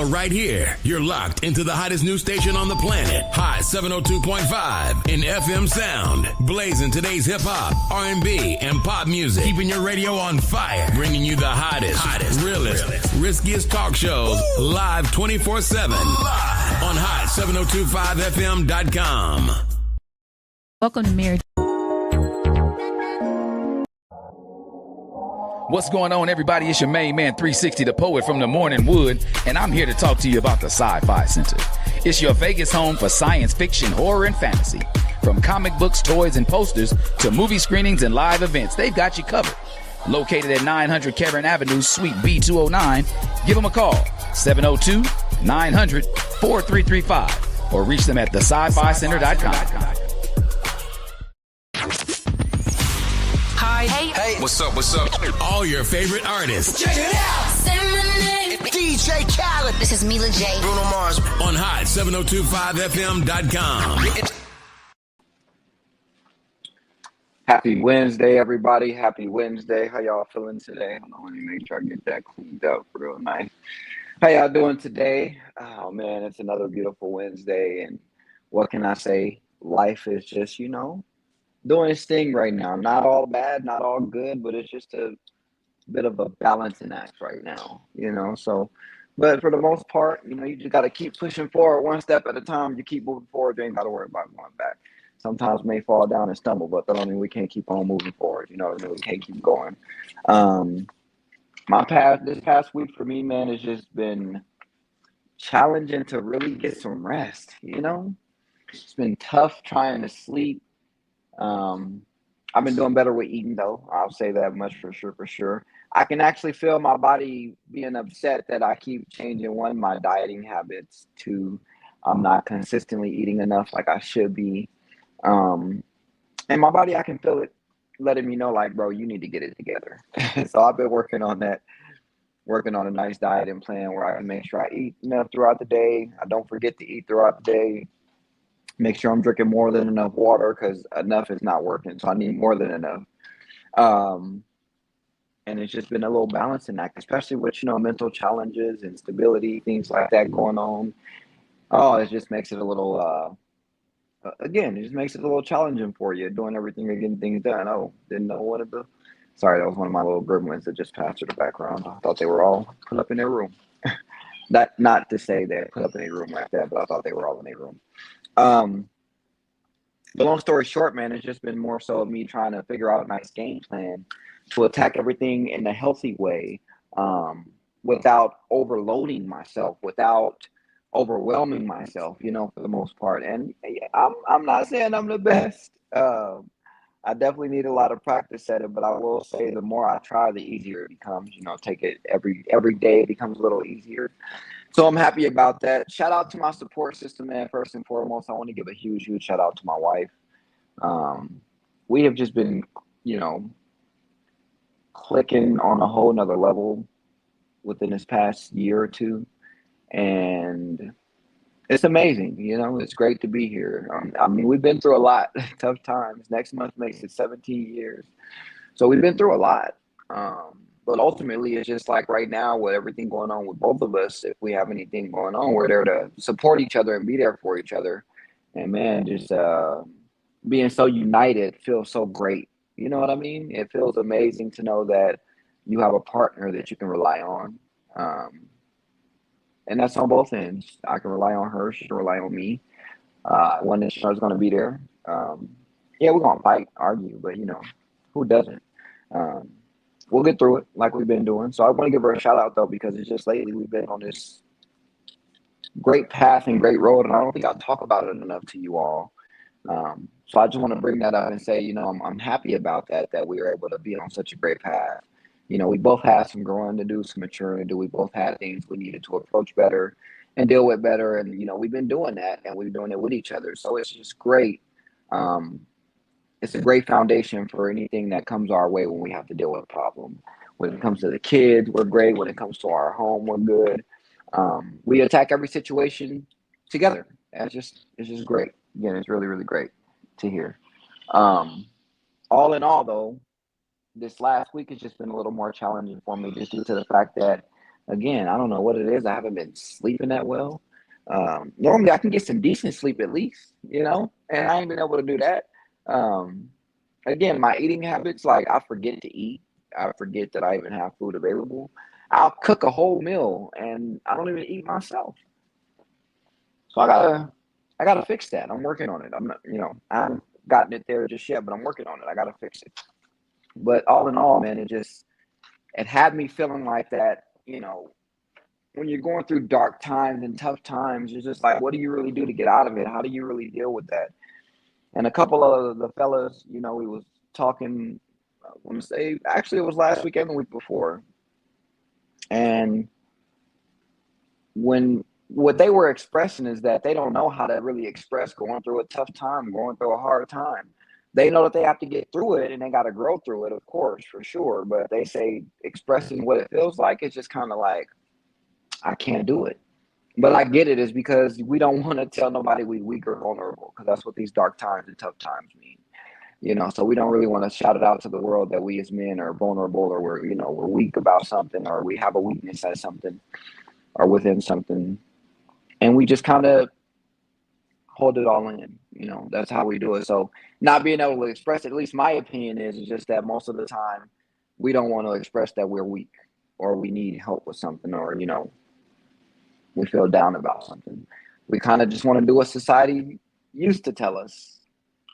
right here. You're locked into the hottest news station on the planet. Hot 702.5 in FM sound. Blazing today's hip hop, R&B, and pop music. Keeping your radio on fire. Bringing you the hottest, realest, riskiest talk shows live 24/7 on hot7025fm.com. Welcome to Marriage. What's going on, everybody? It's your main man, 360, the poet from the Morning Wood, and I'm here to talk to you about the Sci-Fi Center. It's your Vegas home for science fiction, horror, and fantasy. From comic books, toys, and posters to movie screenings and live events, they've got you covered. Located at 900 Cameron Avenue, Suite B209, give them a call, 702-900-4335, or reach them at thescificenter.com. Hi. Hey. What's up? All your favorite artists. Check it out. Say my name. DJ Khaled. This is Mila J. Bruno Mars. On hot7025fm.com. Happy Wednesday, everybody. Happy Wednesday. How y'all feeling today? Let me make sure I get that cleaned up real nice. How y'all doing today? Oh, man, it's another beautiful Wednesday. And what can I say? Life is just, doing its thing right now. Not all bad, not all good, but it's just a bit of a balancing act right now, So, but for the most part, you just got to keep pushing forward one step at a time. You keep moving forward, you ain't got to worry about going back. Sometimes we may fall down and stumble, but that don't mean we can't keep on moving forward. We can't keep going. This past week for me, man, has just been challenging to really get some rest. It's been tough trying to sleep. I've been doing better with eating, though. I'll say that much for sure. I can actually feel my body being upset that I keep changing, one, my dieting habits, two, I'm not consistently eating enough like I should be. And my body, I can feel it letting me know, like, bro, you need to get it together. So I've been working on that, working on a nice dieting plan where I can make sure I eat enough throughout the day. I don't forget to eat throughout the day. Make sure I'm drinking more than enough water, because enough is not working. So I need more than enough. And it's just been a little balancing act, especially with, mental challenges, instability, things like that going on. Oh, it just makes it a little, it just makes it a little challenging for you, doing everything and getting things done. Oh, didn't know what to do. Sorry, that was one of my little gremlins that just passed through the background. I thought they were all put up in their room. Not to say they put up in a room like that, but I thought they were all in a room. The long story short, man, it's just been more so of me trying to figure out a nice game plan to attack everything in a healthy way, without overloading myself, without overwhelming myself, for the most part. And I'm not saying I'm the best. I definitely need a lot of practice at it, but I will say the more I try, the easier it becomes. Take it every day, it becomes a little easier. So I'm happy about that. Shout out to my support system, man. First and foremost, I want to give a huge shout out to my wife. We have just been, clicking on a whole nother level within this past year or two. And it's amazing. It's great to be here. We've been through a lot, tough times. Next month makes it 17 years. So we've been through a lot. But ultimately, it's just like right now with everything going on with both of us, if we have anything going on, we're there to support each other and be there for each other. And man, just being so united feels so great. You know what I mean? It feels amazing to know that you have a partner that you can rely on. And that's on both ends. I can rely on her. She can rely on me. One that she's going to be there. Yeah, we're going to fight, argue, but, who doesn't? We'll get through it like we've been doing. So I want to give her a shout out, though, because it's just lately we've been on this great path and great road, and I don't think I'll talk about it enough to you all. So I just want to bring that up and say, I'm happy about that we were able to be on such a great path. We both had some growing to do, some maturing to do. We both had things we needed to approach better and deal with better. And, we've been doing that, and we've been doing it with each other. So it's just great. It's a great foundation for anything that comes our way when we have to deal with a problem. When it comes to the kids, we're great. When it comes to our home, we're good. We attack every situation together. It's just great. Again, it's really, really great to hear. All in all, though, this last week has just been a little more challenging for me, just due to the fact that Again, I don't know what it is. I haven't been sleeping that well. Normally, I can get some decent sleep at least, and I ain't been able to do that. Um, Again, my eating habits, like I forget to eat. I forget that I even have food available. I'll cook a whole meal and I don't even eat myself. So I gotta fix that. I'm working on it. I'm not, I haven't gotten it there just yet, but I'm working on it. I gotta fix it. But all in all, man, it had me feeling like that, when you're going through dark times and tough times, you're just like, what do you really do to get out of it? How do you really deal with that? And a couple of the fellas, we was talking, I want to say, actually, it was last week and the week before. And when what they were expressing is that they don't know how to really express going through a tough time, going through a hard time. They know that they have to get through it and they got to grow through it, of course, for sure. But they say expressing what it feels like is just kind of like, I can't do it. But I get it is because we don't want to tell nobody we weak or vulnerable because that's what these dark times and tough times mean. So we don't really want to shout it out to the world that we as men are vulnerable or we're weak about something or we have a weakness at something or within something. And we just kind of hold it all in. That's how we do it. So not being able to express it, at least my opinion is just that most of the time we don't want to express that we're weak or we need help with something or, we feel down about something. We kind of just want to do what society used to tell us.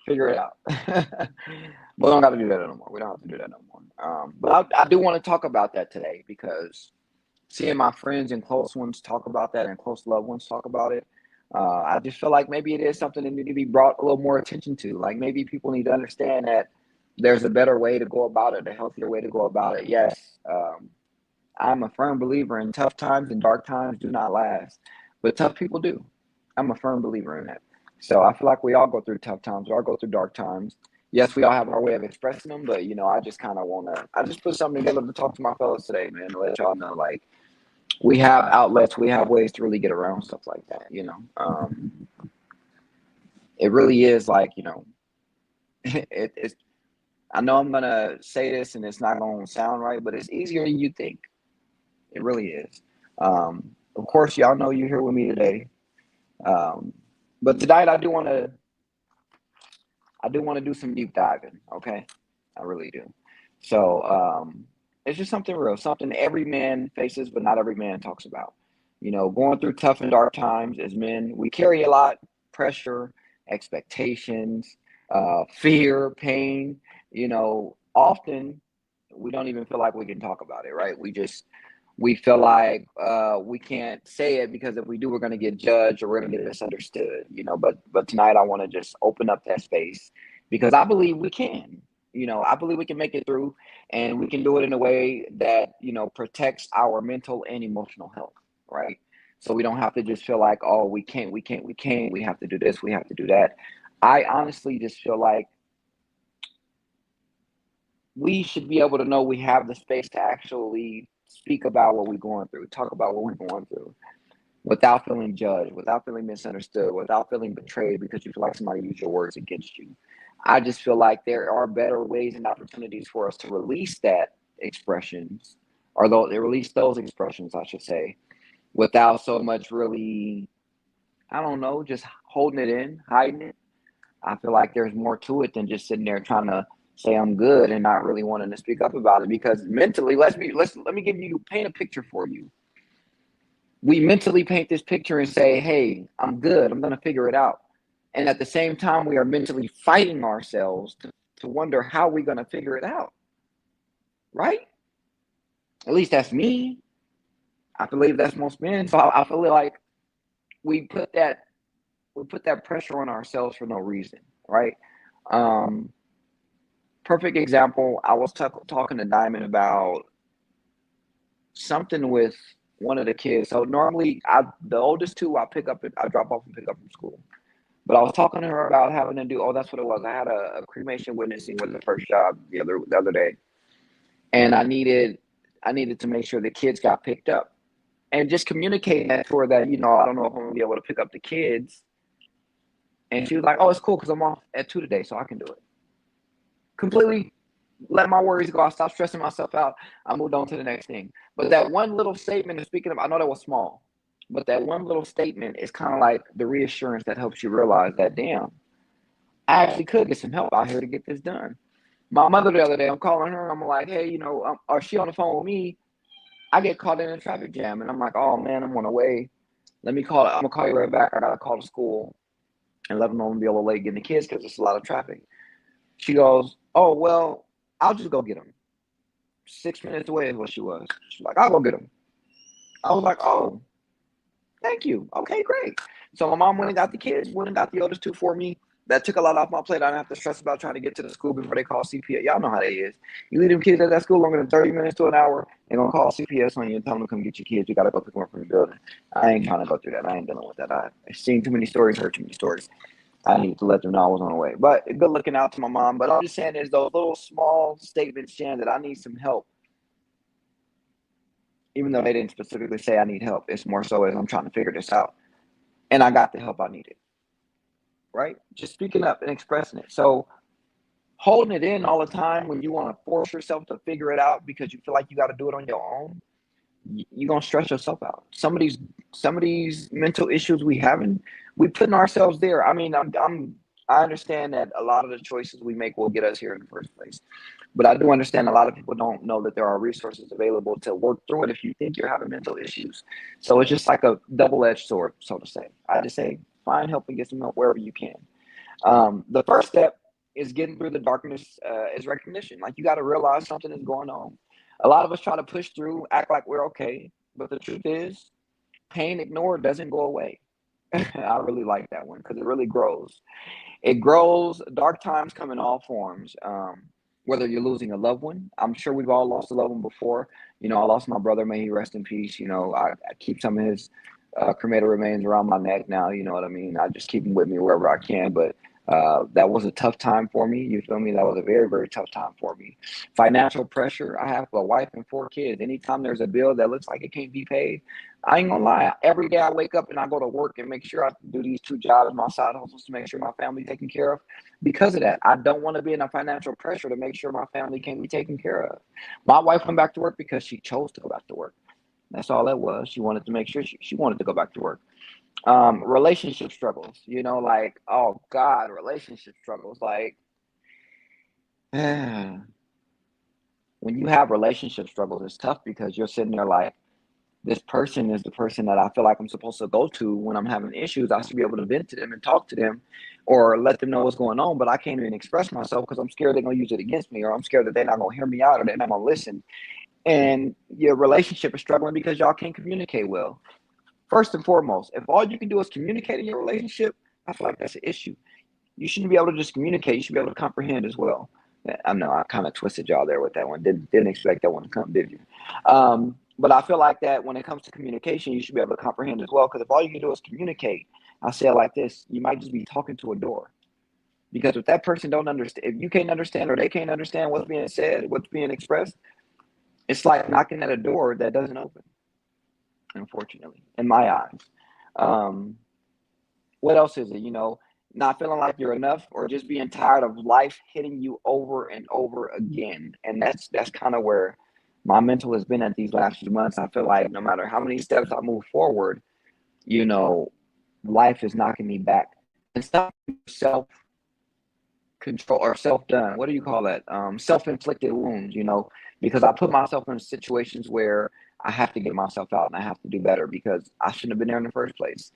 Figure it out. We don't got to do that no more. We don't have to do that no more. But I do want to talk about that today because seeing my friends and close ones talk about that and close loved ones talk about it, I just feel like maybe it is something that needs to be brought a little more attention to. Like maybe people need to understand that there's a better way to go about it, a healthier way to go about it. Yes, I'm a firm believer in tough times and dark times do not last, but tough people do. I'm a firm believer in that. So I feel like we all go through tough times. We all go through dark times. Yes, we all have our way of expressing them, but I just kind of I just put something together to talk to my fellas today, man, to let y'all know, like, we have outlets, we have ways to really get around stuff like that. It really is like, it's, I know I'm going to say this and it's not going to sound right, but it's easier than you think. It really is. Of course, y'all know you're here with me today. But tonight I do want to do some deep diving. Okay. I really do. So, it's just something real, something every man faces, but not every man talks about. Going through tough and dark times as men, we carry a lot, pressure, expectations, fear, pain. Often we don't even feel like we can talk about it, right? We feel like we can't say it because if we do, we're going to get judged or we're going to get misunderstood. But tonight I want to just open up that space because I believe we can. I believe we can make it through, and we can do it in a way that protects our mental and emotional health, right? So we don't have to just feel like, oh, we can't. We have to do this. We have to do that. I honestly just feel like we should be able to know we have the space to actually speak about what we're going through, talk about what we're going through without feeling judged, without feeling misunderstood, without feeling betrayed because you feel like somebody used your words against you. I just feel like there are better ways and opportunities for us to release that expressions, or release those expressions, I should say, without so much really, I don't know, just holding it in, hiding it. I feel like there's more to it than just sitting there trying to say I'm good and not really wanting to speak up about it because mentally, let me paint a picture for you. We mentally paint this picture and say, hey, I'm good. I'm going to figure it out. And at the same time, we are mentally fighting ourselves to wonder how we're going to figure it out. Right? At least that's me. I believe that's most men. So I feel like we put that pressure on ourselves for no reason. Right? Perfect example. I was talking to Diamond about something with one of the kids. So normally, the oldest two, I drop off and pick up from school. But I was talking to her about having to do. Oh, that's what it was. I had a cremation witnessing with the first job the other day, and I needed to make sure the kids got picked up, and just communicating that to her that I don't know if I'm gonna be able to pick up the kids. And she was like, "Oh, it's cool because I'm off at 2 today, so I can do it." Completely let my worries go. I stopped stressing myself out. I moved on to the next thing. But that one little statement, and speaking of, I know that was small, but that one little statement is kind of like the reassurance that helps you realize that, damn, I actually could get some help out here to get this done. My mother the other day, I'm calling her. I'm like, hey, or she on the phone with me. I get caught in a traffic jam, and I'm like, oh man, I'm on the way. Let me call. I'm gonna call you right back. I gotta call the school and let them know I'm gonna be a little late getting the kids because it's a lot of traffic. She goes, oh well, I'll just go get them. 6 minutes away is what she was. She's like, I'll go get them. I was like, oh, thank you. Okay, great. So my mom went and got the kids, went and got the oldest two for me. That took a lot off my plate. I didn't have to stress about trying to get to the school before they call CPS. Y'all know how that is. You leave them kids at that school longer than 30 minutes to an hour, they're going to call CPS on you and tell them to come get your kids. You got to go pick them up from the building. I ain't trying to go through that. I ain't dealing with that. I've seen too many stories, heard too many stories. I need to let them know I was on the way. But good looking out to my mom. But I'm just saying there's those little small statements, Shan, that I need some help. Even though they didn't specifically say I need help. It's more so as I'm trying to figure this out. And I got the help I needed. Right? Just speaking up and expressing it. So holding it in all the time when you want to force yourself to figure it out because you feel like you got to do it on your own, you're going to stress yourself out. Some of these mental issues we putting ourselves there. I mean, I understand that a lot of the choices we make will get us here in the first place. But I do understand a lot of people don't know that there are resources available to work through it if you think you're having mental issues. So it's just like a double-edged sword, so to say. I just say, find help and get some help wherever you can. The first step is getting through the darkness is recognition. Like, you got to realize something is going on. A lot of us try to push through, act like we're okay. But the truth is, pain ignored doesn't go away. I really like that one because it really grows. It grows. Dark times come in all forms. Whether you're losing a loved one, I'm sure we've all lost a loved one before. I lost my brother. May he rest in peace. I keep some of his cremated remains around my neck now. You know what I mean? I just keep them with me wherever I can. But that was a tough time for me. You feel me? That was a very, very tough time for me. Financial pressure. I have a wife and 4 kids. Anytime there's a bill that looks like it can't be paid, I ain't gonna lie. Every day I wake up and I go to work and make sure I do these 2 jobs, my side hustles, to make sure my family taken care of. Because of that, I don't want to be in a financial pressure to make sure my family can be taken care of. My wife went back to work because she chose to go back to work. That's all that was. She wanted to make sure she wanted to go back to work. Relationship struggles, like, oh God, relationship struggles. Like, when you have relationship struggles, it's tough because you're sitting there like, this person is the person that I feel like I'm supposed to go to when I'm having issues. I should be able to vent to them and talk to them or let them know what's going on, but I can't even express myself because I'm scared they're going to use it against me, or I'm scared that they're not going to hear me out, or they're not going to listen. And your relationship is struggling because y'all can't communicate well. First and foremost, if all you can do is communicate in your relationship, I feel like that's an issue. You shouldn't be able to just communicate. You should be able to comprehend as well. I know I kind of twisted y'all there with that one. Didn't expect that one to come, did you? But I feel like that when it comes to communication, you should be able to comprehend as well. Because if all you can do is communicate, I say it like this: you might just be talking to a door. Because if that person don't understand, if you can't understand or they can't understand what's being said, what's being expressed, it's like knocking at a door that doesn't open. Unfortunately, in my eyes. What else is it? Not feeling like you're enough, or just being tired of life hitting you over and over again. And that's kind of where my mental has been at these last few months. I feel like no matter how many steps I move forward, life is knocking me back. And stuff self control or self done. What do you call that? Self-inflicted wounds, because I put myself in situations where I have to get myself out and I have to do better because I shouldn't have been there in the first place.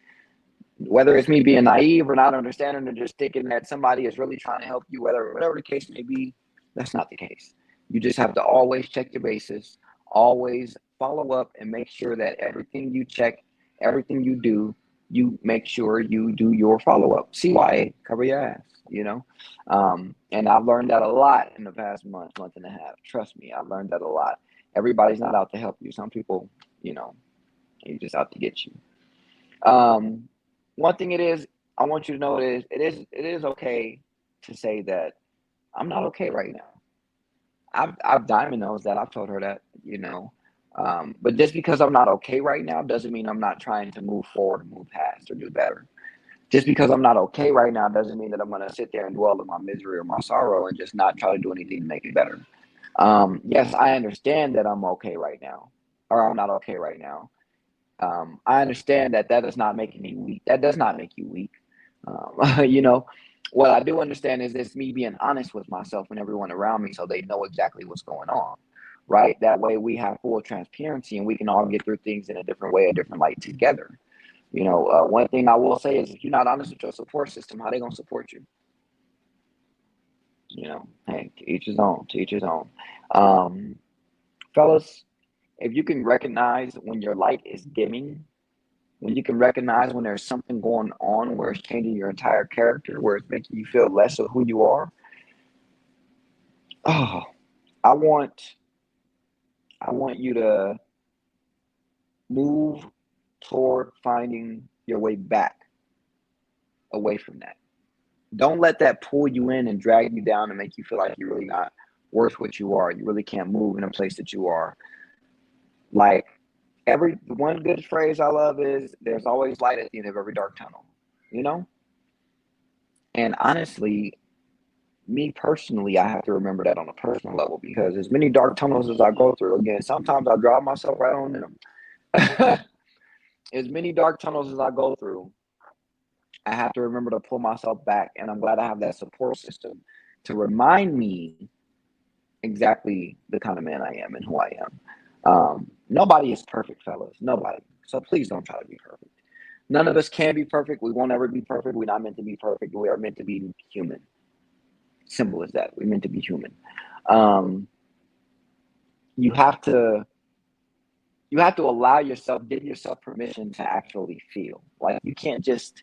Whether it's me being naive or not understanding or just thinking that somebody is really trying to help you, whatever the case may be, that's not the case. You just have to always check your bases, always follow up and make sure that everything you check, everything you do, you make sure you do your follow-up. CYA, cover your ass, and I've learned that a lot in the past month and a half. Trust me, I've learned that a lot. Everybody's not out to help you. Some people, they're just out to get you. One thing I want you to know is it is okay to say that I'm not okay right now. I've Diamond knows that. I've told her that, but just because I'm not okay right now doesn't mean I'm not trying to move forward, move past, or do better. Just because I'm not okay right now doesn't mean that I'm going to sit there and dwell in my misery or my sorrow and just not try to do anything to make it better. Yes, I understand that I'm okay right now, or I'm not okay right now. I understand that does not make me weak. That does not make you weak. You know, what I do understand is it's me being honest with myself and everyone around me so they know exactly what's going on, right? That way we have full transparency and we can all get through things in a different way, a different light together. You know, one thing I will say is if you're not honest with your support system, how they going to support you? You know, hey, to each his own, to each his own. Um, Fellas, if you can recognize when your light is dimming, when you can recognize when there's something going on where it's changing your entire character, where it's making you feel less of who you are. Oh, I want you to move toward finding your way back away from that. Don't let that pull you in and drag you down and make you feel like you're really not worth what you are. You really can't move in a place that you are. Like one good phrase I love is there's always light at the end of every dark tunnel, you know? And honestly, me personally, I have to remember that on a personal level because as many dark tunnels as I go through, again, sometimes I drive myself right on in them. As many dark tunnels as I go through, I have to remember to pull myself back. And I'm glad I have that support system to remind me exactly the kind of man I am and who I am. Nobody is perfect, fellas. Nobody. So please don't try to be perfect. None of us can be perfect. We won't ever be perfect. We're not meant to be perfect. We are meant to be human. Simple as that. We're meant to be human. You have to allow yourself, give yourself permission to actually feel. Like you can't just,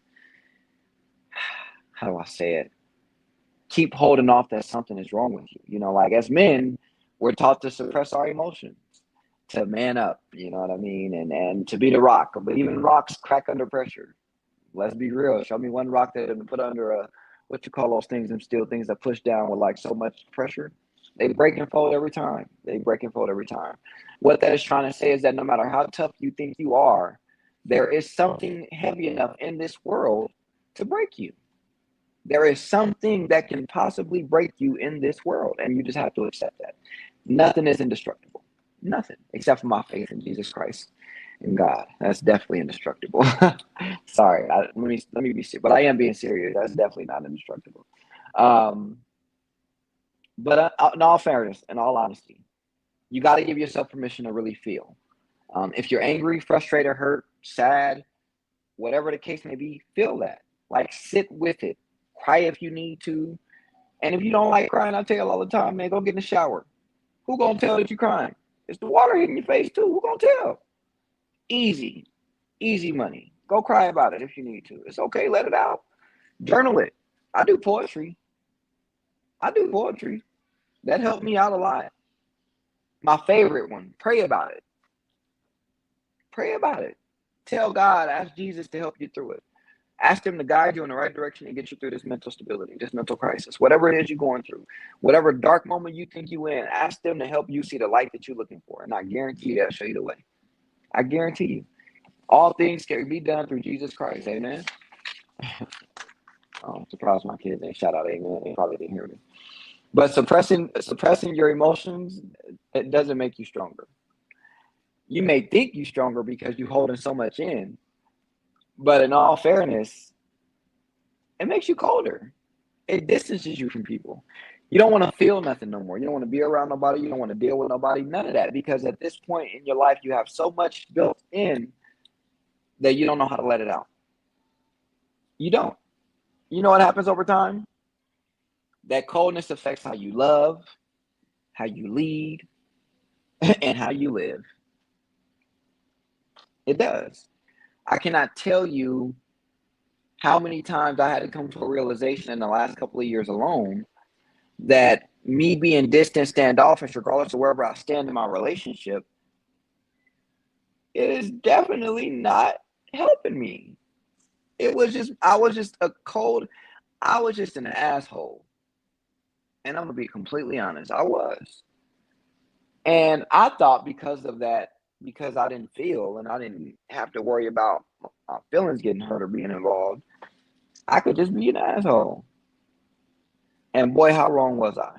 how do I say it? Keep holding off that something is wrong with you. You know, like as men, we're taught to suppress our emotions, to man up, you know what I mean? And to be the rock. But even rocks crack under pressure. Let's be real. Show me one rock that didn't put under what you call those things, them steel things that push down with like so much pressure. They break and fold every time. They break and fold every time. What that is trying to say is that no matter how tough you think you are, there is something heavy enough in this world to break you. There is something that can possibly break you in this world, and you just have to accept that. Nothing is indestructible. Nothing, except for my faith in Jesus Christ and God. That's definitely indestructible. Sorry, let me be serious, but I am being serious. That's definitely not indestructible. But in all fairness, in all honesty, you got to give yourself permission to really feel. If you're angry, frustrated, hurt, sad, whatever the case may be, feel that. Like sit with it. Cry if you need to. And if you don't like crying, I tell you all the time, man, go get in the shower. Who gonna tell that you're crying? It's the water hitting your face too. Who gonna tell? Easy money. Go cry about it if you need to. It's okay. Let it out. Journal it. I do poetry. That helped me out a lot. My favorite one. Pray about it. Tell God, ask Jesus to help you through it. Ask him to guide you in the right direction and get you through this mental stability, this mental crisis, whatever it is you're going through, whatever dark moment you think you're in, ask them to help you see the light that you're looking for. And I guarantee you they'll show you the way. I guarantee you. All things can be done through Jesus Christ. Amen. I'm surprised my kids ain't shout out amen. They probably didn't hear me. But suppressing your emotions, it doesn't make you stronger. You may think you're stronger because you're holding so much in. But in all fairness, it makes you colder. It distances you from people. You don't want to feel nothing no more. You don't want to be around nobody. You don't want to deal with nobody. None of that. Because at this point in your life, you have so much built in that you don't know how to let it out. You don't. You know what happens over time? That coldness affects how you love, how you lead, and how you live. It does. I cannot tell you how many times I had to come to a realization in the last couple of years alone that me being distant, standoffish, regardless of wherever I stand in my relationship, it is definitely not helping me. I was just an asshole. And I'm going to be completely honest, I was. And I thought because of that, because I didn't feel and I didn't have to worry about my feelings getting hurt or being involved, I could just be an asshole. And boy, how wrong was I?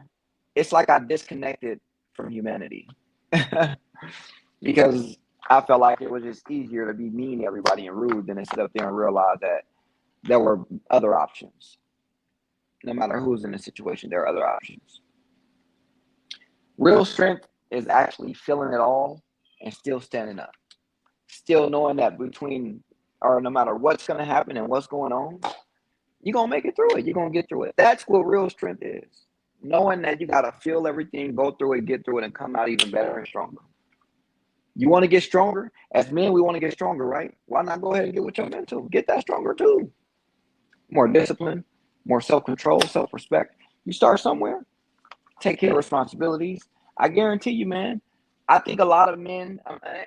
It's like I disconnected from humanity because I felt like it was just easier to be mean to everybody and rude than to sit up there and realize that there were other options. No matter who's in the situation, there are other options. Real strength is actually feeling it all and still standing up. Still knowing that between, or no matter what's going to happen and what's going on, you're going to make it through it. You're going to get through it. That's what real strength is. Knowing that you got to feel everything, go through it, get through it, and come out even better and stronger. You want to get stronger? As men, we want to get stronger, right? Why not go ahead and get with your mental? Get that stronger too. More discipline, more self-control, self-respect. You start somewhere. Take care of responsibilities. I guarantee you, man, I think a lot of men,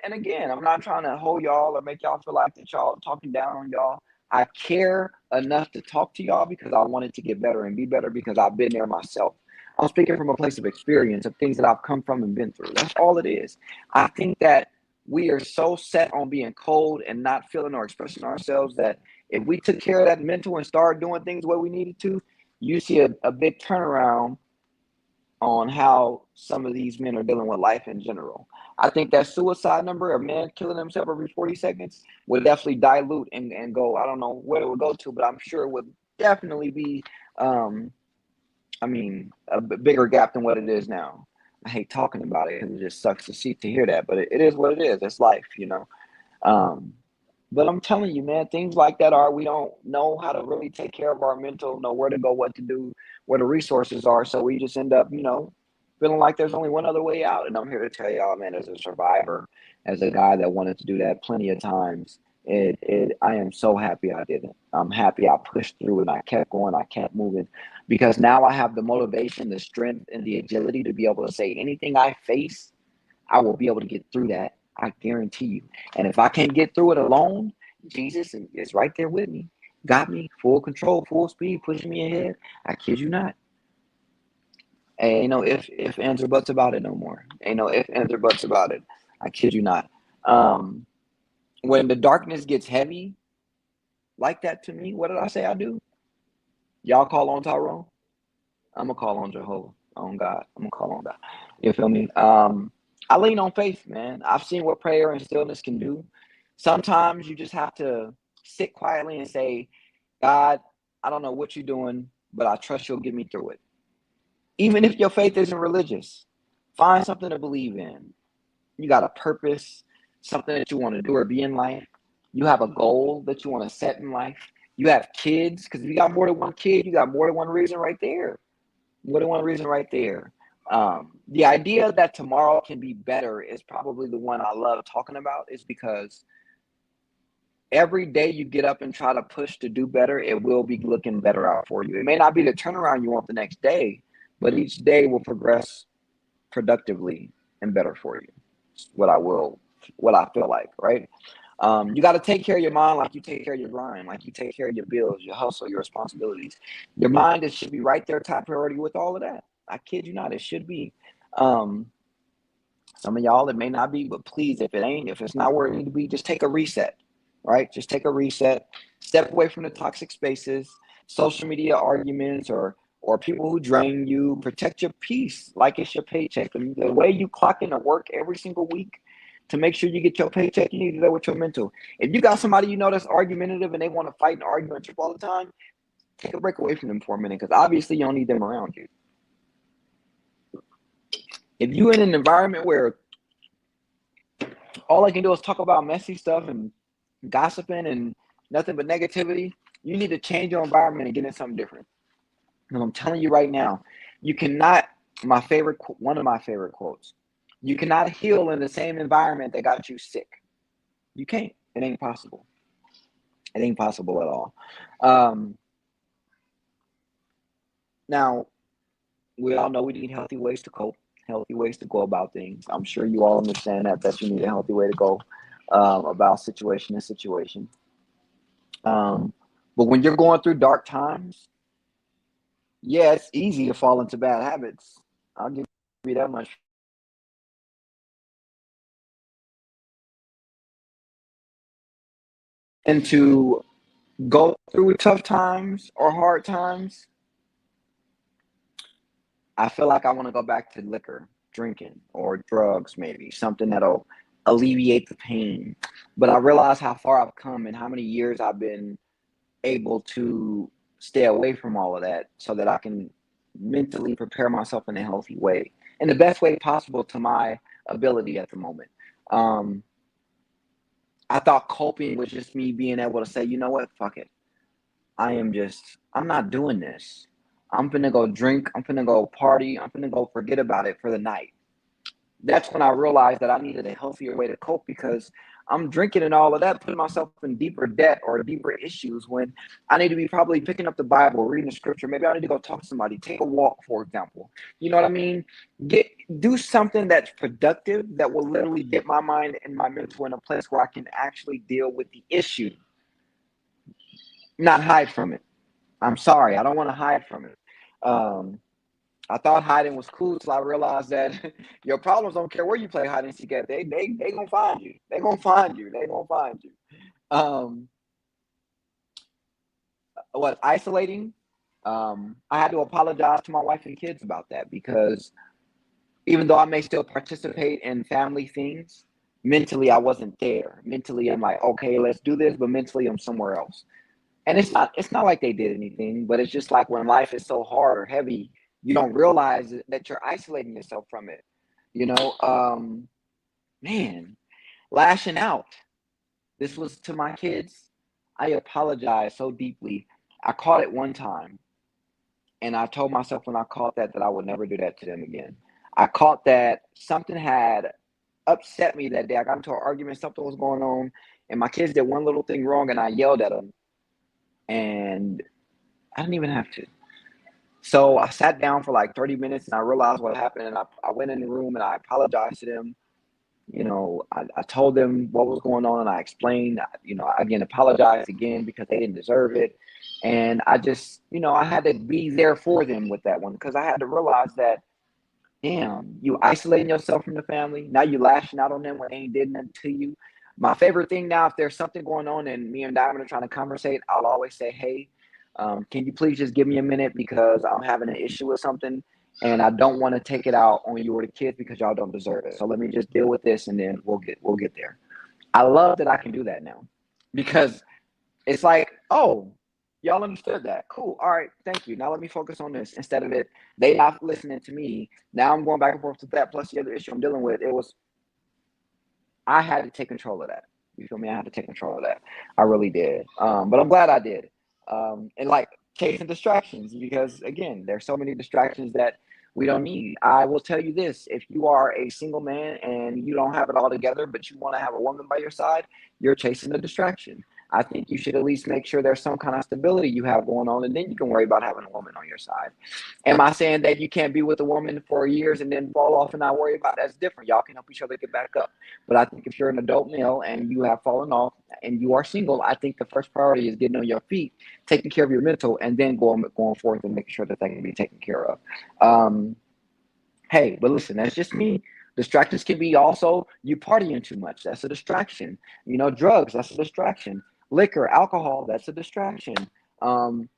and again, I'm not trying to hold y'all or make y'all feel like that y'all talking down on y'all. I care enough to talk to y'all because I wanted to get better and be better because I've been there myself. I'm speaking from a place of experience of things that I've come from and been through. That's all it is. I think that we are so set on being cold and not feeling or expressing ourselves that if we took care of that mental and started doing things the way we needed to, you see a big turnaround on how some of these men are dealing with life in general. I think that suicide number of men killing themselves every 40 seconds would definitely dilute and go, I don't know where it would go to, but I'm sure it would definitely be, a bigger gap than what it is now. I hate talking about it because it just sucks to hear that, but it is what it is. It's life, you know. But I'm telling you, man, things like that we don't know how to really take care of our mental, know where to go, what to do, where the resources are. So we just end up, feeling like there's only one other way out. And I'm here to tell y'all, man, as a survivor, as a guy that wanted to do that plenty of times, I am so happy I did it. I'm happy I pushed through and I kept going, I kept moving, because now I have the motivation, the strength, and the agility to be able to say anything I face, I will be able to get through that. I guarantee you. And if I can't get through it alone, Jesus is right there with me. Got me, full control, full speed, pushing me ahead. I kid you not. Ain't no if ands or buts about it no more. Ain't no if ands or buts about it. I kid you not. When the darkness gets heavy like that to me, what did I say I do? Y'all call on Tyrone? I'm gonna call on Jehovah, on God. I'm gonna call on God. You feel me? I lean on faith, man. I've seen what prayer and stillness can do. Sometimes you just have to sit quietly and say, God, I don't know what you're doing, but I trust you'll get me through it. Even if your faith isn't religious, find something to believe in. You got a purpose, something that you want to do or be in life. You have a goal that you want to set in life. You have kids, because if you got more than one kid, you got more than one reason right there. More than one reason right there. The idea that tomorrow can be better is probably the one I love talking about, is because every day you get up and try to push to do better, it will be looking better out for you. It may not be the turnaround you want the next day, but each day will progress productively and better for you. What I feel like, right? You got to take care of your mind like you take care of your grind, like you take care of your bills, your hustle, your responsibilities. Your mind should be right there, top priority with all of that. I kid you not, it should be. Some of y'all, it may not be, but please, if it's not where it needs to be, just take a reset, right? Just take a reset, step away from the toxic spaces, social media arguments, or people who drain you. Protect your peace like it's your paycheck. The way you clock in to work every single week to make sure you get your paycheck, you need to do that with your mental. If you got somebody that's argumentative and they want to fight and argue and trip all the time, take a break away from them for a minute, because obviously you don't need them around you. If you're in an environment where all I can do is talk about messy stuff and gossiping and nothing but negativity, you need to change your environment and get in something different. And I'm telling you right now, you cannot, one of my favorite quotes, you cannot heal in the same environment that got you sick. You can't. It ain't possible. It ain't possible at all. Now, we all know we need healthy ways to cope, healthy ways to go about things. I'm sure you all understand that you need a healthy way to go about situation to situation. But when you're going through dark times, yeah, it's easy to fall into bad habits. I'll give you that much. Into go through tough times or hard times, I feel like I want to go back to liquor, drinking, or drugs, maybe something that'll alleviate the pain. But I realize how far I've come and how many years I've been able to stay away from all of that so that I can mentally prepare myself in a healthy way, in the best way possible to my ability at the moment. Um, I thought coping was just me being able to say, you know what, fuck it. I'm not doing this. I'm finna go drink. I'm finna go party. I'm finna go forget about it for the night. That's when I realized that I needed a healthier way to cope because I'm drinking and all of that, putting myself in deeper debt or deeper issues when I need to be probably picking up the Bible, reading the scripture. Maybe I need to go talk to somebody, take a walk, for example. You know what I mean? Get do something that's productive that will literally get my mind and my mental in a place where I can actually deal with the issue, not hide from it. I'm sorry, I don't want to hide from it. Um, I thought hiding was cool till I realized that your problems don't care where you play hide and seek at. They gonna find you. They gonna find you. They gonna find you. Um, what isolating? I had to apologize to my wife and kids about that because even though I may still participate in family things, mentally I wasn't there. Mentally, I'm like, okay, let's do this, but mentally I'm somewhere else. And it's not like they did anything, but it's just like when life is so hard or heavy, you don't realize that you're isolating yourself from it. You know, man, lashing out. This was to my kids. I apologize so deeply. I caught it one time, and I told myself when I caught that I would never do that to them again. I caught that something had upset me that day. I got into an argument, something was going on, and my kids did one little thing wrong, and I yelled at them, and I didn't even have to. So I sat down for like 30 minutes and I realized what happened. And I went in the room and I apologized to them. You know, I told them what was going on and I explained, you know, again, apologized again because they didn't deserve it. And I just, you know, I had to be there for them with that one because I had to realize that, damn, you isolating yourself from the family. Now you lashing out on them when they ain't did nothing to you. My favorite thing now, if there's something going on and me and Diamond are trying to conversate, I'll always say, hey, can you please just give me a minute because I'm having an issue with something and I don't want to take it out on you or the kids because y'all don't deserve it. So let me just deal with this and then we'll get there. I love that I can do that now because it's like, oh, y'all understood that. Cool. All right. Thank you. Now let me focus on this instead of it. They not listening to me. Now I'm going back and forth with that. Plus the other issue I'm dealing with. I had to take control of that. You feel me? I had to take control of that. I really did. But I'm glad I did. And like chasing distractions because again, there's so many distractions that we don't need. I will tell you this: if you are a single man and you don't have it all together, but you want to have a woman by your side, you're chasing a distraction. I think you should at least make sure there's some kind of stability you have going on, and then you can worry about having a woman on your side. Am I saying that you can't be with a woman for years and then fall off and not worry about it? That's different. Y'all can help each other get back up. But I think if you're an adult male and you have fallen off and you are single, I think the first priority is getting on your feet, taking care of your mental, and then going forth and making sure that they can be taken care of. Um, hey, but listen, that's just me. Distractions can be also you partying too much. That's a distraction. You know, drugs, that's a distraction. Liquor, alcohol, that's a distraction. Um,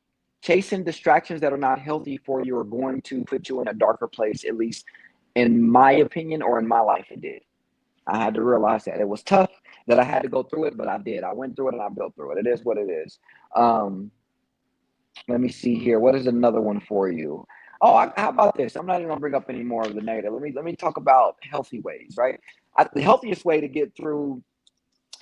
Chasing distractions that are not healthy for you are going to put you in a darker place, at least in my opinion or in my life, it did. I had to realize that it was tough that I had to go through it, but I did. I went through it and I built through it. It is what it is. Um, Let me see here. What is another one for you? Oh, how about this? I'm not even gonna bring up any more of the negative. Let me talk about healthy ways, right? The healthiest way to get through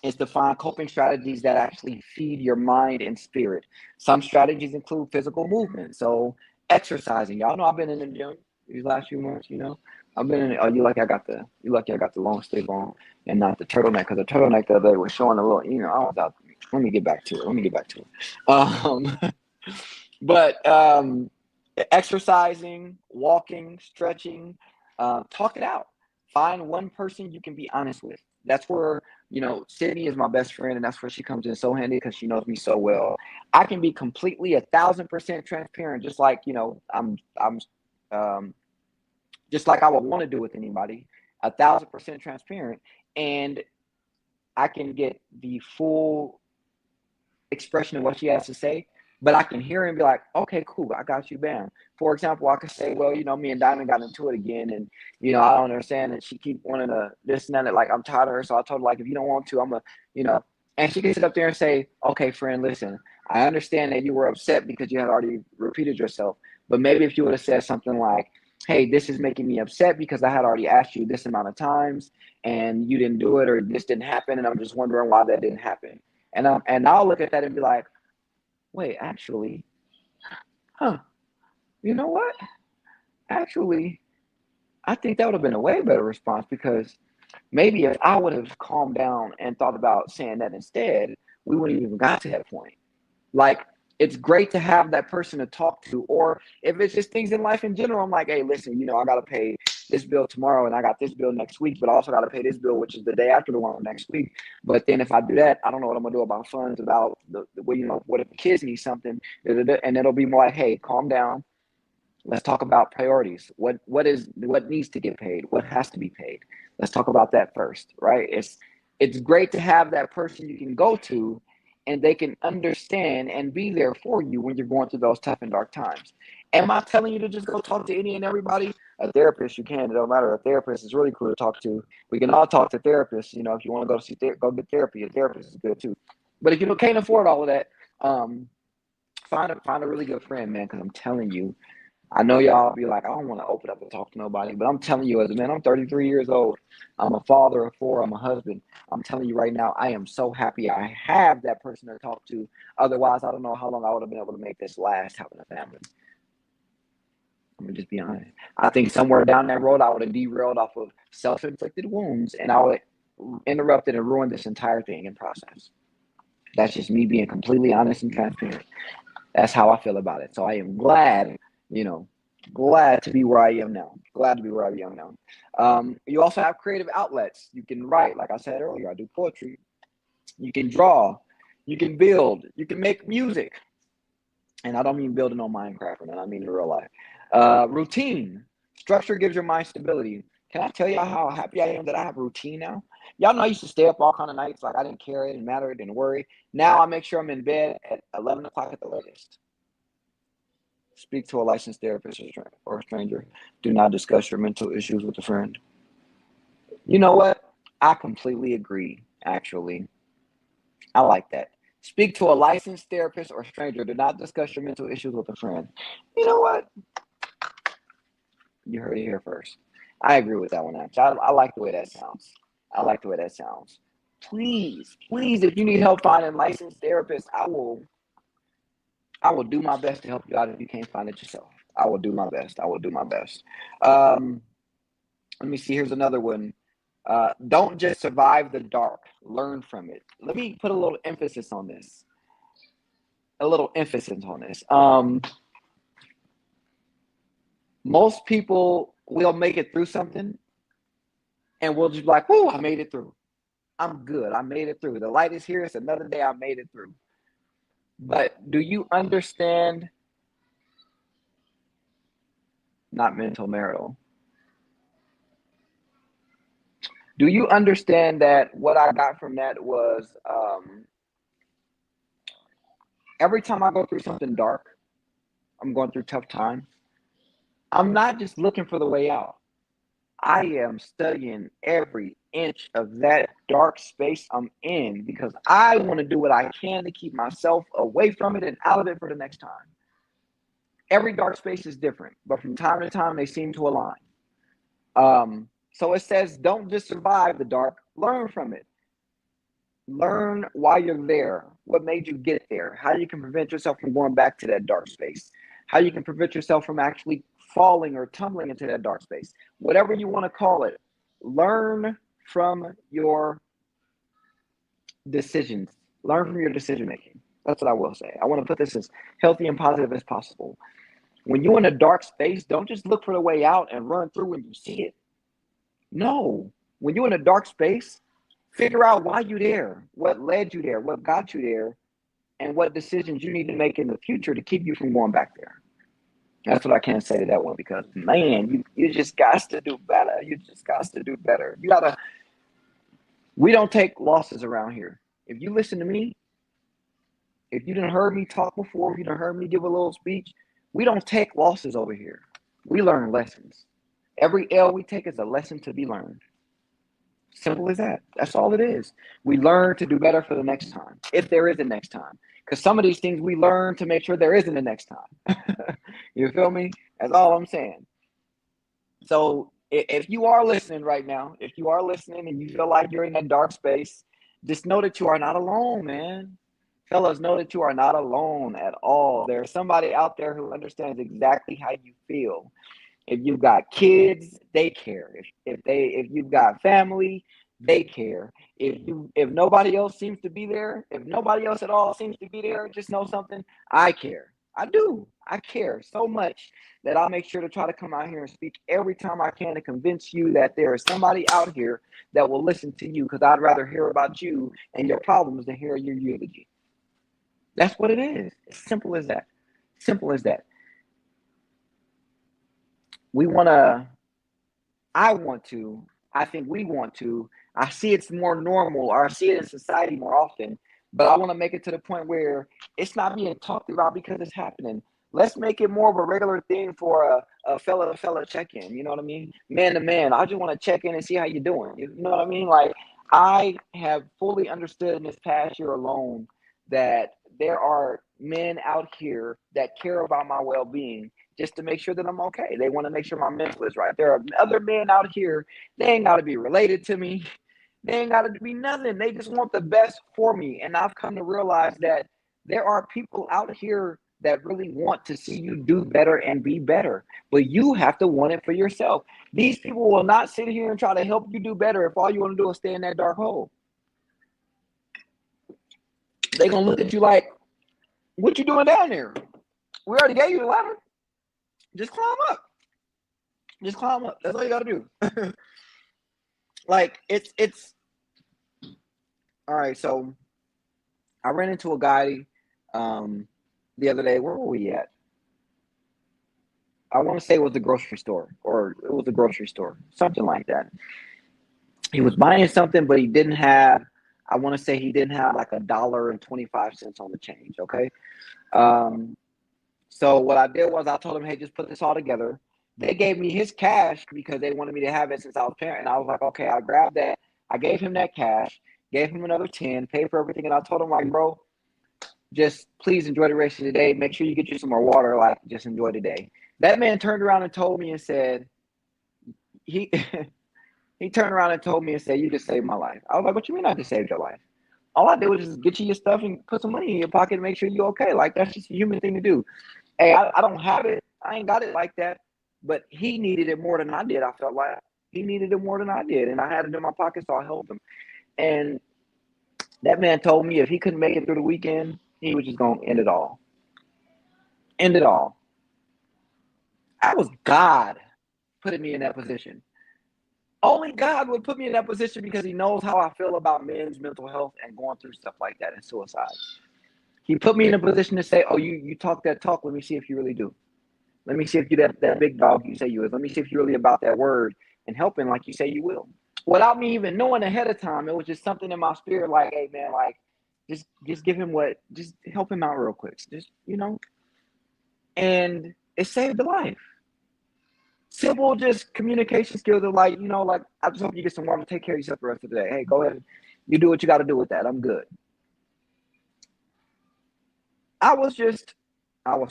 is to find coping strategies that actually feed your mind and spirit. Some strategies include physical movement, so exercising. Y'all know I've been in the gym these last few months. You know, I've been in. Oh, you lucky I got the long sleeve on and not the turtleneck because the turtleneck the other day was showing a little. You know, I was out. Let me get back to it. Let me get back to it. Um, but exercising, walking, stretching, talk it out. Find one person you can be honest with. That's where, you know, Sydney is my best friend, and that's where she comes in so handy because she knows me so well. I can be completely 1,000% transparent, just like, you know, I'm um, just like I would want to do with anybody, 1,000% transparent, and I can get the full expression of what she has to say, but I can hear her and be like, okay, cool, I got you, bam. For example, I could say, well, me and Diamond got into it again, and I don't understand, and she keep wanting to this and that, like I'm tired of her, so I told her like, if you don't want to, I'm a, and she can sit up there and say, okay, friend, listen, I understand that you were upset because you had already repeated yourself, but maybe if you would have said something like, hey, this is making me upset because I had already asked you this amount of times and you didn't do it, or this didn't happen, and I'm just wondering why that didn't happen. And I'll look at that and be like, wait, actually, you know what? Actually, I think that would have been a way better response, because maybe if I would have calmed down and thought about saying that instead, we wouldn't even got to that point. Like, it's great to have that person to talk to, or if it's just things in life in general, I'm like, hey, listen, I got to pay this bill tomorrow and I got this bill next week, but I also got to pay this bill, which is the day after the one next week. But then if I do that, I don't know what I'm going to do about funds, about the way, what if the kids need something, and it'll be more like, hey, calm down. Let's talk about priorities. What needs to get paid? What has to be paid? Let's talk about that first, right? It's great to have that person you can go to, and they can understand and be there for you when you're going through those tough and dark times. Am I telling you to just go talk to any and everybody? A therapist, you can. It don't matter. A therapist is really cool to talk to. We can all talk to therapists. If you want to go get therapy, a therapist is good too. But if you can't afford all of that, find a really good friend, man. Because I'm telling you, I know y'all be like, I don't want to open up and talk to nobody, but I'm telling you, as a man, I'm 33 years old. I'm a father of 4. I'm a husband. I'm telling you right now, I am so happy I have that person to talk to. Otherwise, I don't know how long I would have been able to make this last, having a family. Let me just be honest. I think somewhere down that road, I would have derailed off of self-inflicted wounds, and I would have interrupted and ruined this entire thing in process. That's just me being completely honest and transparent. That's how I feel about it. So I am glad, glad to be where I am now. Glad to be where I am now. You also have creative outlets. You can write, like I said earlier, I do poetry. You can draw. You can build. You can make music. And I don't mean building on Minecraft, and I mean in real life. Routine. Structure gives your mind stability. Can I tell you how happy I am that I have routine now? Y'all know I used to stay up all kind of nights. Like, I didn't care. It didn't matter. It didn't worry. Now I make sure I'm in bed at 11 o'clock at the latest. Speak to a licensed therapist or a stranger. Do not discuss your mental issues with a friend. You know what? I completely agree, actually. I like that. Speak to a licensed therapist or stranger. Do not discuss your mental issues with a friend. You know what? You heard it here first. I agree with that one, actually. I like the way that sounds. I like the way that sounds. Please, if you need help finding a licensed therapist, I will do my best to help you out if you can't find it yourself. I will do my best. Let me see. Here's another one. Don't just survive the dark. Learn from it. Let me put a little emphasis on this. Most people will make it through something, and we'll just be like, "Whoa, I made it through. I'm good. I made it through. The light is here. It's another day. I made it through." But do you understand? Not mental, marital. Do you understand that what I got from that was every time I go through something dark, I'm going through tough times, I'm not just looking for the way out. I am studying every inch of that dark space I'm in, because I want to do what I can to keep myself away from it and out of it for the next time. Every dark space is different, but from time to time, they seem to align. So it says, don't just survive the dark, learn from it. Learn why you're there, what made you get there, how you can prevent yourself from going back to that dark space, how you can prevent yourself from actually falling or tumbling into that dark space. Whatever you want to call it, learn from your decisions. Learn from your decision making. That's what I will say. I want to put this as healthy and positive as possible. When you're in a dark space, don't just look for the way out and run through when you see it. No. When you're in a dark space, figure out why you're there, what led you there, what got you there, and what decisions you need to make in the future to keep you from going back there. That's what I can say to that one, because, man, you just got to do better. You just got to do better. We don't take losses around here. If you listen to me, If you didn't heard me talk before, if you didn't heard me give a little speech, we don't take losses over here. We learn lessons. Every L we take is a lesson to be learned. Simple as that. That's all it is. We learn to do better for the next time, if there is a next time. Because some of these things we learn to make sure there isn't a next time. You feel me? That's all I'm saying. So if you are listening right now, if you are listening and you feel like you're in that dark space, just know that you are not alone, man. Fellas, know that you are not alone at all. There's somebody out there who understands exactly how you feel. If you've got kids, they care. If you've got family, they care. If nobody else seems to be there, if nobody else at all seems to be there, just know something. I care. I do. I care so much that I'll make sure to try to come out here and speak every time I can to convince you that there is somebody out here that will listen to you, because I'd rather hear about you and your problems than hear your eulogy. That's what it is. It's simple as that. Simple as that. We want to, I want to, I think we want to, I see it's more normal, or I see it in society more often, but I want to make it to the point where it's not being talked about because it's happening. Let's make it more of a regular thing for a fella to fella check-in, you know what I mean? Man to man, I just want to check in and see how you're doing, you know what I mean? Like, I have fully understood in this past year alone that there are men out here that care about my well-being just to make sure that I'm okay. They want to make sure my mental is right. There are other men out here, they ain't got to be related to me. They ain't got to be nothing. They just want the best for me. And I've come to realize that there are people out here that really want to see you do better and be better. But you have to want it for yourself. These people will not sit here and try to help you do better if all you want to do is stay in that dark hole. They're going to look at you like, what you doing down there? We already gave you the ladder. Just climb up. Just climb up. That's all you got to do. Like, it's all right. So I ran into a guy the other day. Where were we at? I want to say it was the grocery store, or it was the grocery store, something like that. He was buying something, but he didn't have, I want to say he didn't have like $1.25 on the change. Okay. So what I did was I told him, hey, just put this all together. They gave me his cash because they wanted me to have it since I was parent. And I was like, okay, I grabbed that. I gave him that cash, gave him another 10, paid for everything. And I told him, like, bro, just please enjoy the rest of the day. Make sure you get you some more water. Like, just enjoy the day. That man turned around and told me and said, he turned around and told me and said, you just saved my life. I was like, what you mean I just saved your life? All I did was just get you your stuff and put some money in your pocket and make sure you're okay. Like, that's just a human thing to do. Hey, I don't have it. I ain't got it like that. But he needed it more than I did. I felt like he needed it more than I did. And I had it in my pocket, so I helped him. And that man told me if he couldn't make it through the weekend, he was just going to end it all. End it all. That was God putting me in that position. Only God would put me in that position because he knows how I feel about men's mental health and going through stuff like that and suicide. He put me in a position to say, oh, you talk that talk. Let me see if you really do. Let me see if you that big dog you say you is. Let me see if you're really about that word and helping like you say you will. Without me even knowing ahead of time, it was just something in my spirit like, hey, man, like, just give him just help him out real quick. Just, and it saved the life. Simple, just communication skills are like, like, I just hope you get some water to take care of yourself the rest of the day. Hey, go ahead. You do what you got to do with that. I'm good. I was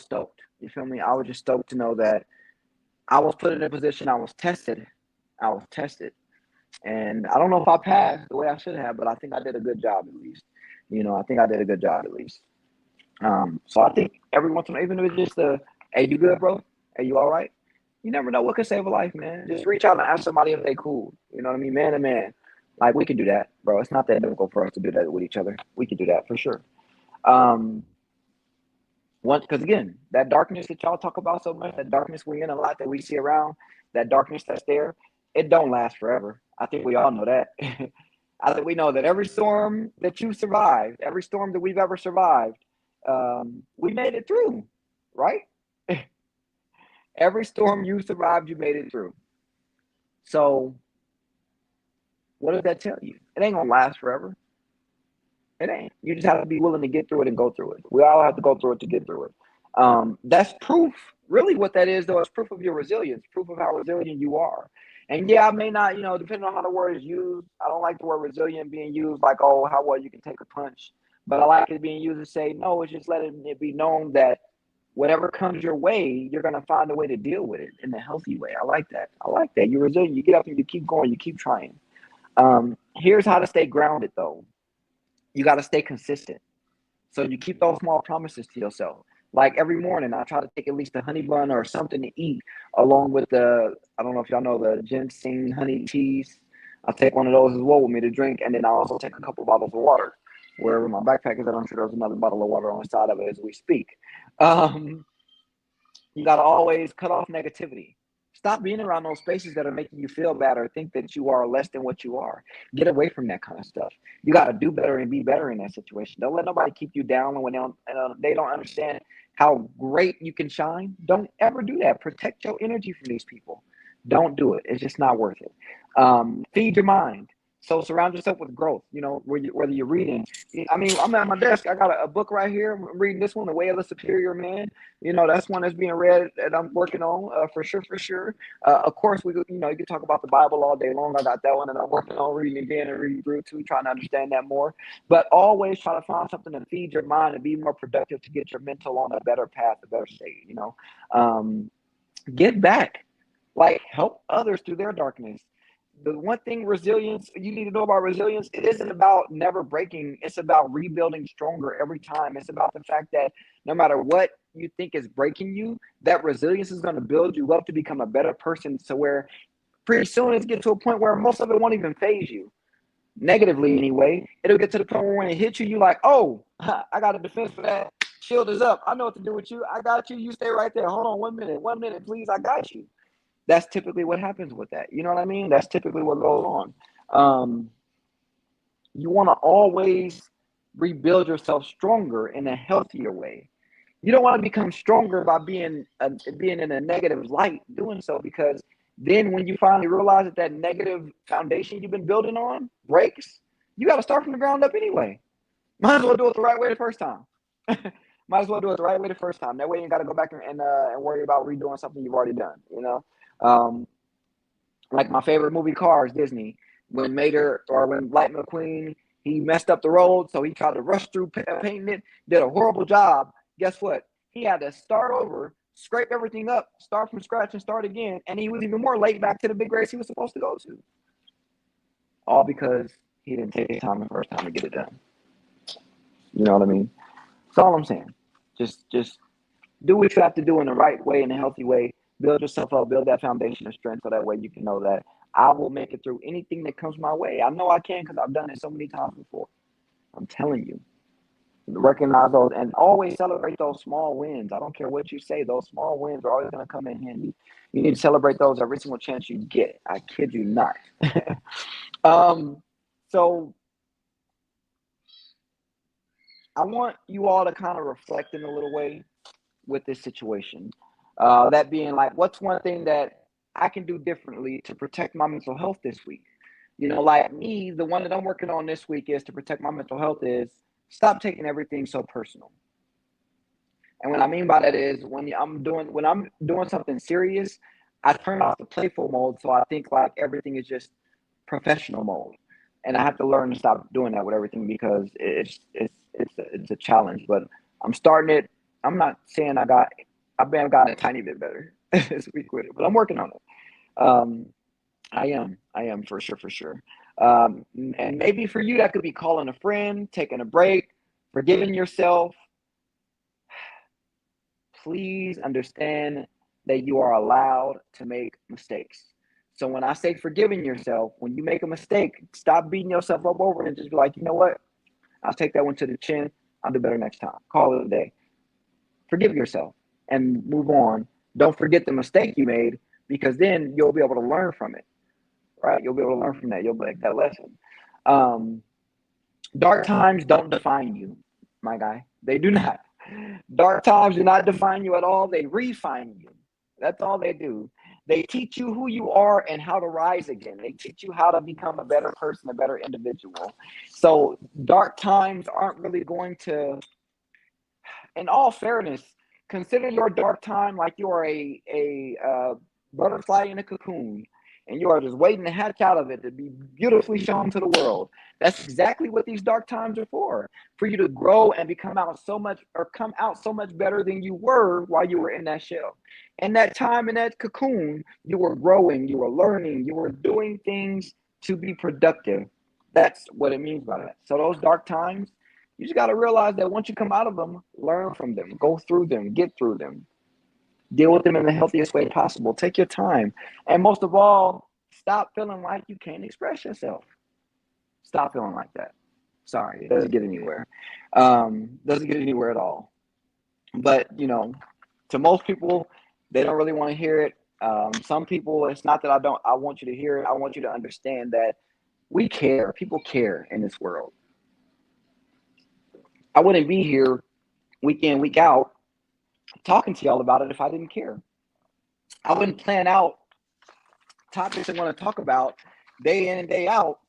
stoked. You feel me? I was just stoked to know that I was put in a position. I was tested. And I don't know if I passed the way I should have, but I think I did a good job at least. I think I did a good job at least. So I think every once in a while, even if it's just hey, you good, bro? Hey, you all right? You never know what could save a life, man. Just reach out and ask somebody if they cool. You know what I mean? Man to man. Like, we can do that, bro. It's not that difficult for us to do that with each other. We can do that for sure. Because again, that darkness that y'all talk about so much, that darkness we're in a lot that we see around, that darkness that's there, it don't last forever. I think we all know that. I think we know that every storm that you survived, every storm that we've ever survived, we made it through, right? Every storm you survived, you made it through. So what does that tell you? It ain't gonna last forever. It ain't. You just have to be willing to get through it and go through it. We all have to go through it to get through it. That's proof. Really, what that is, though, is proof of your resilience, proof of how resilient you are. And yeah, I may not, depending on how the word is used, I don't like the word resilient being used like, oh, how well you can take a punch. But I like it being used to say, no, it's just letting it be known that whatever comes your way, you're going to find a way to deal with it in a healthy way. I like that. I like that. You're resilient. You get up and you keep going. You keep trying. Here's how to stay grounded, though. You got to stay consistent. So you keep those small promises to yourself. Like every morning, I try to take at least a honey bun or something to eat along with I don't know if y'all know the ginseng honey teas. I'll take one of those as well with me to drink. And then I'll also take a couple bottles of water. Wherever my backpack is at, I'm sure there's another bottle of water on the side of it as we speak. You got to always cut off negativity. Stop being around those spaces that are making you feel bad or think that you are less than what you are. Get away from that kind of stuff. You got to do better and be better in that situation. Don't let nobody keep you down when they don't understand how great you can shine. Don't ever do that. Protect your energy from these people. Don't do it. It's just not worth it. Feed your mind. So surround yourself with growth, whether you're reading. I mean, I'm at my desk. I got a book right here. I'm reading this one, The Way of the Superior Man. That's one that's being read that I'm working on for sure. Of course, you can talk about the Bible all day long. I got that one and I'm working on reading again and reading through too, trying to understand that more. But always try to find something to feed your mind and be more productive to get your mental on a better path, a better state, Give back. Like, help others through their darkness. The one thing you need to know about resilience, it isn't about never breaking. It's about rebuilding stronger every time. It's about the fact that no matter what you think is breaking you, that resilience is going to build you up to become a better person. So where pretty soon it's get to a point where most of it won't even phase you. Negatively anyway. It'll get to the point where when it hits you, you're like, oh, I got a defense for that. Shield is up. I know what to do with you. I got you. You stay right there. Hold on 1 minute. 1 minute, please. I got you. That's typically what happens with that. You know what I mean? That's typically what goes on. You want to always rebuild yourself stronger in a healthier way. You don't want to become stronger by being in a negative light doing so, because then when you finally realize that negative foundation you've been building on breaks, you got to start from the ground up anyway. Might as well do it the right way the first time. Might as well do it the right way the first time. That way you ain't got to go back and worry about redoing something you've already done, Like my favorite movie, Cars, Disney, when Lightning McQueen, he messed up the road, so he tried to rush through painting it, did a horrible job. Guess what? He had to start over, scrape everything up, start from scratch and start again, and he was even more late back to the big race he was supposed to go to. All because he didn't take his time the first time to get it done. You know what I mean? That's all I'm saying. Just do what you have to do in the right way, in a healthy way. Build yourself up, build that foundation of strength, so that way you can know that I will make it through anything that comes my way. I know I can because I've done it so many times before. I'm telling you. Recognize those and always celebrate those small wins. I don't care what you say. Those small wins are always going to come in handy. You need to celebrate those every single chance you get. I kid you not. So I want you all to kind of reflect in a little way with this situation. That being like, what's one thing that I can do differently to protect my mental health this week? Like me, the one that I'm working on this week is to protect my mental health is stop taking everything so personal. And what I mean by that is when I'm doing something serious, I turn off the playful mode, so I think like everything is just professional mode. And I have to learn to stop doing that with everything, because it's a challenge. But I'm starting it. I'm not saying I've gotten a tiny bit better this week with it, but I'm working on it. I am for sure. And maybe for you, that could be calling a friend, taking a break, forgiving yourself. Please understand that you are allowed to make mistakes. So when I say forgiving yourself, when you make a mistake, stop beating yourself up over it and just be like, you know what? I'll take that one to the chin. I'll do better next time. Call it a day. Forgive yourself and move on. Don't forget the mistake you made, because then you'll be able to learn from it, right? You'll be able to learn from that. You'll make that lesson. Dark times don't define you, my guy. They do not. Dark times do not define you at all. They refine you. That's all they do. They teach you who you are and how to rise again. They teach you how to become a better person, a better individual. So dark times aren't really going to, in all fairness, consider your dark time like you are a butterfly in a cocoon, and you are just waiting to hatch out of it to be beautifully shown to the world. That's exactly what these dark times are for you to grow and come out so much better than you were while you were in that shell. In that time, in that cocoon, you were growing, you were learning, you were doing things to be productive. That's what it means by that. So those dark times, you just got to realize that once you come out of them, learn from them, go through them, get through them, deal with them in the healthiest way possible. Take your time. And most of all, stop feeling like you can't express yourself. Stop feeling like that. Sorry, it doesn't get anywhere. Doesn't get anywhere at all. But, to most people, they don't really want to hear it. Some people, it's not that I want you to hear it. I want you to understand that we care. People care in this world. I wouldn't be here week in, week out talking to y'all about it if I didn't care. I wouldn't plan out topics I want to talk about day in and day out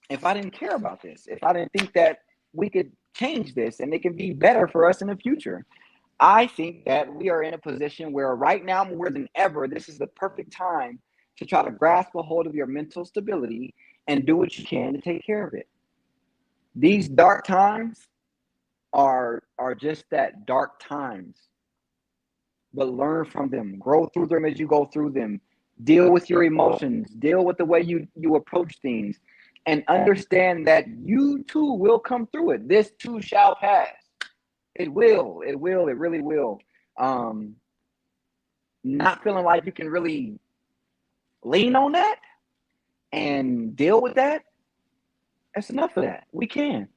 if I didn't care about this, if I didn't think that we could change this and it can be better for us in the future. I think that we are in a position where right now more than ever, this is the perfect time to try to grasp a hold of your mental stability and do what you can to take care of it. These dark times are just that, dark times. But learn from them, grow through them as you go through them, deal with your emotions, deal with the way you approach things, and understand that you too will come through it. This too shall pass. It really will. Not feeling like you can really lean on that and deal with that, that's enough of that. We can.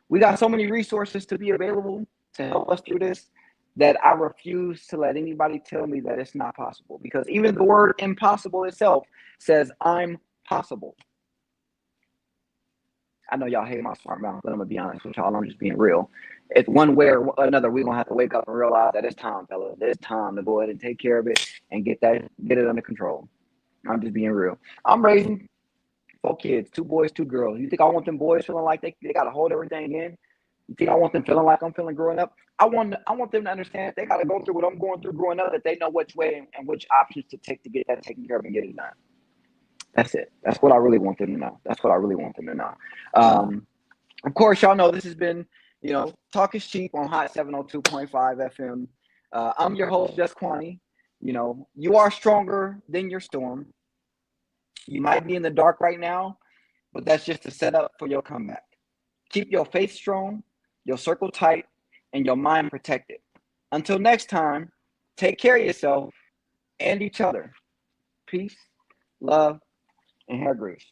We got so many resources to be available to help us through this that I refuse to let anybody tell me that it's not possible, because even the word impossible itself says I'm possible. I know y'all hate my smart mouth, but I'm going to be honest with y'all. I'm just being real. It's one way or another, we're going to have to wake up and realize that it's time, fellas. It's time to go ahead and take care of it and get it under control. I'm just being real. I'm raising 4 kids, 2 boys, 2 girls. You think I want them boys feeling like they got to hold everything in? You think I want them feeling like I'm feeling growing up? I want them to understand that they got to go through what I'm going through growing up, that they know which way and which options to take to get that taken care of and get it done. That's it. That's what I really want them to know. Of course, y'all know this has been, Talk is Cheap on Hot 702.5 FM. I'm your host, Juss Quanni. You are stronger than your storm. You might be in the dark right now, but that's just a setup for your comeback. Keep your faith strong, your circle tight, and your mind protected. Until next time, take care of yourself and each other. Peace, love, and hair grease.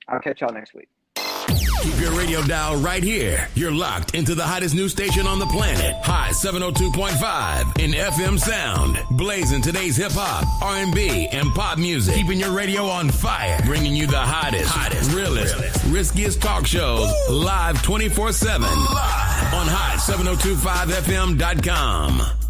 I'll catch y'all next week. Keep your radio dial right here. You're locked into the hottest news station on the planet. High 702.5 in FM sound. Blazing today's hip-hop, R&B, and pop music. Keeping your radio on fire. Bringing you the hottest, realest, riskiest talk shows live 24/7 on high702.5fm.com.